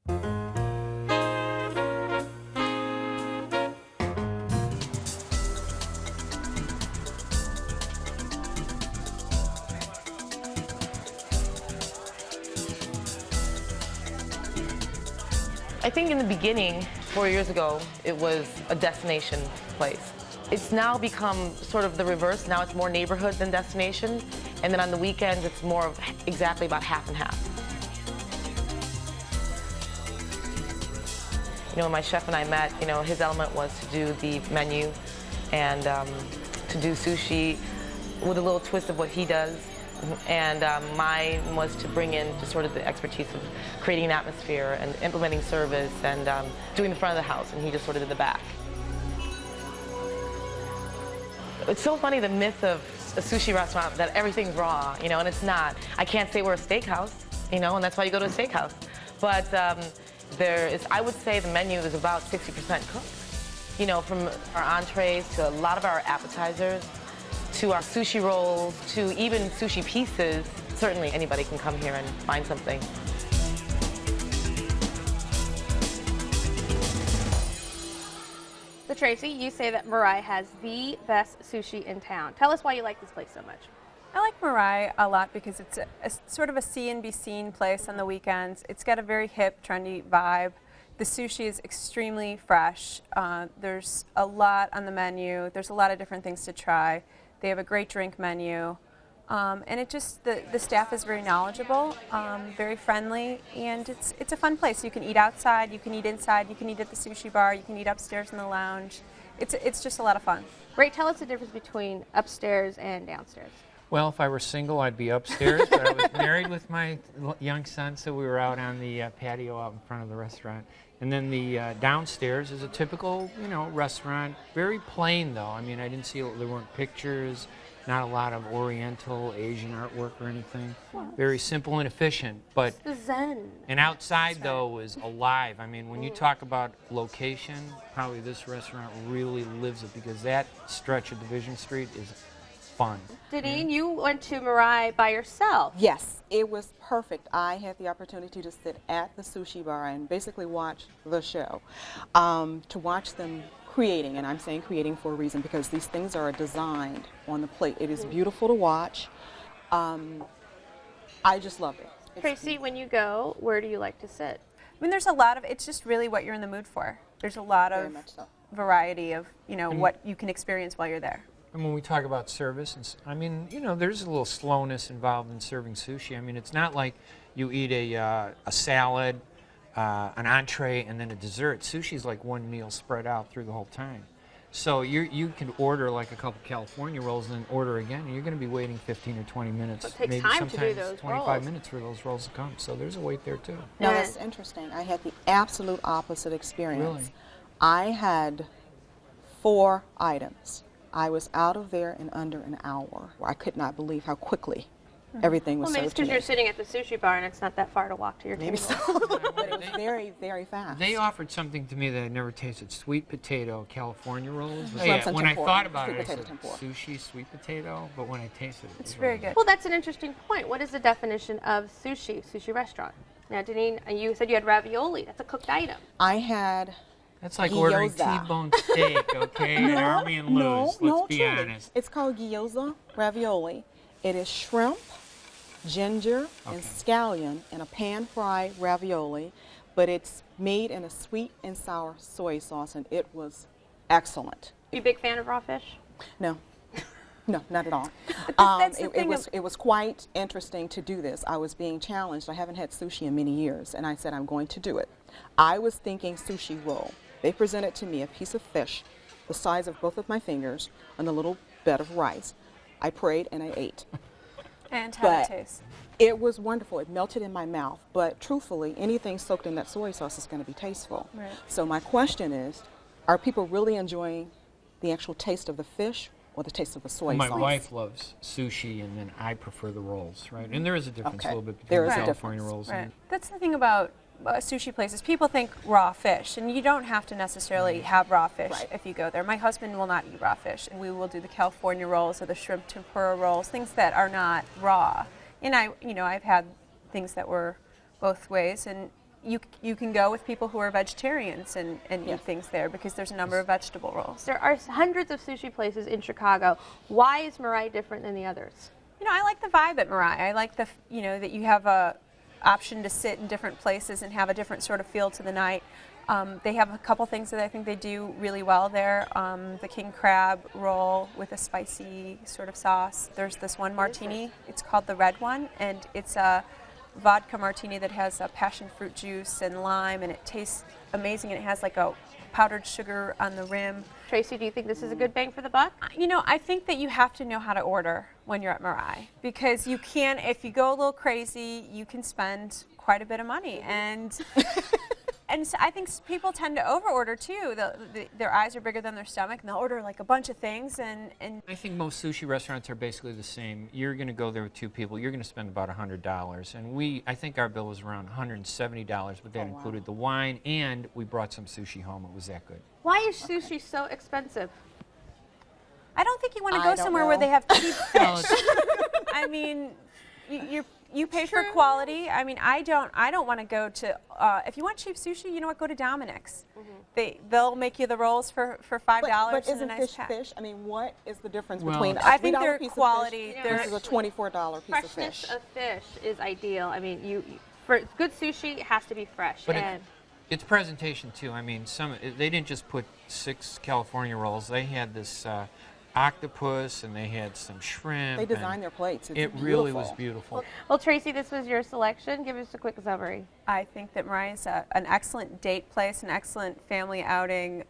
I think in the beginning, 4 years ago, it was a destination place. It's now become sort of the reverse. Now it's more neighborhood than destination. And then on the weekends, it's more of exactly about half and half. You know, when my chef and I met, you know, his element was to do the menu and to do sushi with a little twist of what he does. And mine was to bring in just sort of the expertise of creating an atmosphere and implementing service and doing the front of the house, and he just sort of did the back. It's so funny, the myth of a sushi restaurant, that everything's raw, you know, and it's not. I can't say we're a steakhouse, you know, and that's why you go to a steakhouse. But there is, I would say the menu is about 60% cooked. You know, from our entrees to a lot of our appetizers, to our sushi rolls, to even sushi pieces. Certainly anybody can come here and find something. So Tracy, you say that Mirai has the best sushi in town. Tell us why you like this place so much. I like Mirai a lot because it's a sort of a see and be seen place on the weekends. It's got a very hip, trendy vibe. The sushi is extremely fresh. There's a lot on the menu. There's a lot of different things to try. They have a great drink menu. And it just, the staff is very knowledgeable, very friendly, and it's a fun place. You can eat outside, you can eat inside, you can eat at the sushi bar, you can eat upstairs in the lounge. It's just a lot of fun. Ray, tell us the difference between upstairs and downstairs. Well, if I were single, I'd be upstairs, but I was married with my young son, so we were out on the patio out in front of the restaurant. And then the downstairs is a typical, you know, restaurant. Very plain, though. I mean, I didn't see, there weren't pictures, not a lot of Oriental, Asian artwork or anything. Very simple and efficient. But It's the zen. and outside, though, was alive. I mean, when you talk about location, probably this restaurant really lives it, because that stretch of Division Street is fun. Deneen, you went to Mirai by yourself. Yes, it was perfect. I had the opportunity to sit at the sushi bar and basically watch the show, to watch them creating, and I'm saying creating for a reason because these things are designed on the plate. It is beautiful to watch. I just love it. It's Tracy, when you go, where do you like to sit? I mean, there's a lot of, it's just really what you're in the mood for. There's a lot very of much so. variety of, you know, what you can experience while you're there. And when we talk about service, I mean, you know, there's a little slowness involved in serving sushi. I mean, it's not like you eat a salad, an entree, and then a dessert. Sushi's like one meal spread out through the whole time. So you can order like a couple California rolls and then order again, and you're going to be waiting 15 or 20 minutes. So it takes maybe time to do sometimes those 25 rolls. minutes for those rolls to come. So there's a wait there, too. Now that's interesting. I had the absolute opposite experience. Really? I had 4 items. I was out of there in under an hour. I could not believe how quickly everything was Well, maybe it's served to because me. you're sitting at the sushi bar and it's not that far to walk to your Maybe table. so. But it was very, very fast. They offered something to me that I never tasted: sweet potato California rolls. Shrimp and When I tempura. thought about Sweet it, I potato said tempura. sushi, sweet potato. But when I tasted it, It's was very really good. Well, that's an interesting point. What is the definition of sushi restaurant? Now, Deneen, you said you had ravioli. That's a cooked item. I had That's like ordering Gyoza. T-bone steak, okay? And Army and Lou's. Let's be truly. honest. It's called gyoza ravioli. It is shrimp, ginger, and scallion in a pan-fried ravioli, but it's made in a sweet and sour soy sauce, and it was excellent. You a big fan of raw fish? No. No, not at all. that's the It thing was quite interesting to do this. I was being challenged. I haven't had sushi in many years, and I said, I'm going to do it. I was thinking sushi roll. They presented to me a piece of fish the size of both of my fingers on a little bed of rice. I prayed and I ate. And how it But tastes. it was wonderful. It melted in my mouth. But truthfully, anything soaked in that soy sauce is going to be tasteful. Right. So my question is, are people really enjoying the actual taste of the fish or the taste of the soy My sauce? wife loves sushi, and then I prefer the rolls, right? And there is a difference Okay. a little bit There between is the a California difference. rolls Right. and That's the thing about sushi places. People think raw fish, and you don't have to necessarily have raw fish Right. if you go there. My husband will not eat raw fish, and we will do the California rolls or the shrimp tempura rolls, things that are not raw. And I've had things that were both ways, and you can go with people who are vegetarians and eat things there because there's a number of vegetable rolls. There are hundreds of sushi places in Chicago. Why is Mirai different than the others? You know, I like the vibe at Mirai. I like that you have a option to sit in different places and have a different sort of feel to the night. They have a couple things that I think they do really well there. The king crab roll with a spicy sort of sauce. There's this one martini. It's called the red one, and it's a vodka martini that has a passion fruit juice and lime, and it tastes amazing. And it has like a powdered sugar on the rim. Tracy, do you think this is a good bang for the buck? You know, I think that you have to know how to order when you're at Mirai, because you can, if you go a little crazy, you can spend quite a bit of money. And and so I think people tend to overorder too. Their eyes are bigger than their stomach, and they'll order like a bunch of things. And I think most sushi restaurants are basically the same. You're going to go there with two people. You're going to spend about $100, and I think our bill was around $170, but that included the wine, and we brought some sushi home. It was that good. Why is sushi so expensive? I don't think you want to I go don't somewhere know. where they have cheap Well, fish. I mean, you pay for quality. I mean, I don't want to go to. If you want cheap sushi, you know what? Go to Dominic's. They'll make you the rolls for $5 But and a isn't nice fish pack. fish? I mean, what is the difference Well, between a I think $3 they're piece of quality. fish They're- versus a $24 piece of Freshness fish? of fish is ideal. I mean, for good sushi, it has to be fresh. But and it's presentation too. I mean, they didn't just put 6 California rolls. They had this octopus, and they had some shrimp. They design their plates. It's It really was beautiful. beautiful. well, Tracy, this was your selection. Give us a quick summary. I think that Mirai is an excellent date place, an excellent family outing,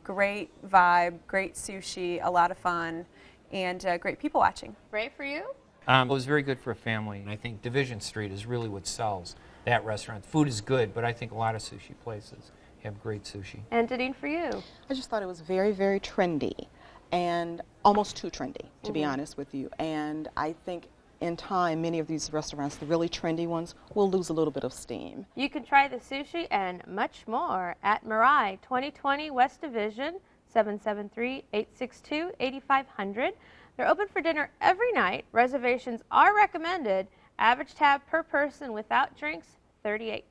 great vibe, great sushi, a lot of fun, and great people watching. Right for you? It was very good for a family, and I think Division Street is really what sells that restaurant. Food is good, but I think a lot of sushi places have great sushi. And Deneen, for you? I just thought it was very, very trendy and almost too trendy, to be honest with you. And I think in time, many of these restaurants, the really trendy ones, will lose a little bit of steam. You can try the sushi and much more at Mirai, 2020 West Division, 773-862-8500. They're open for dinner every night. Reservations are recommended. Average tab per person without drinks, $38.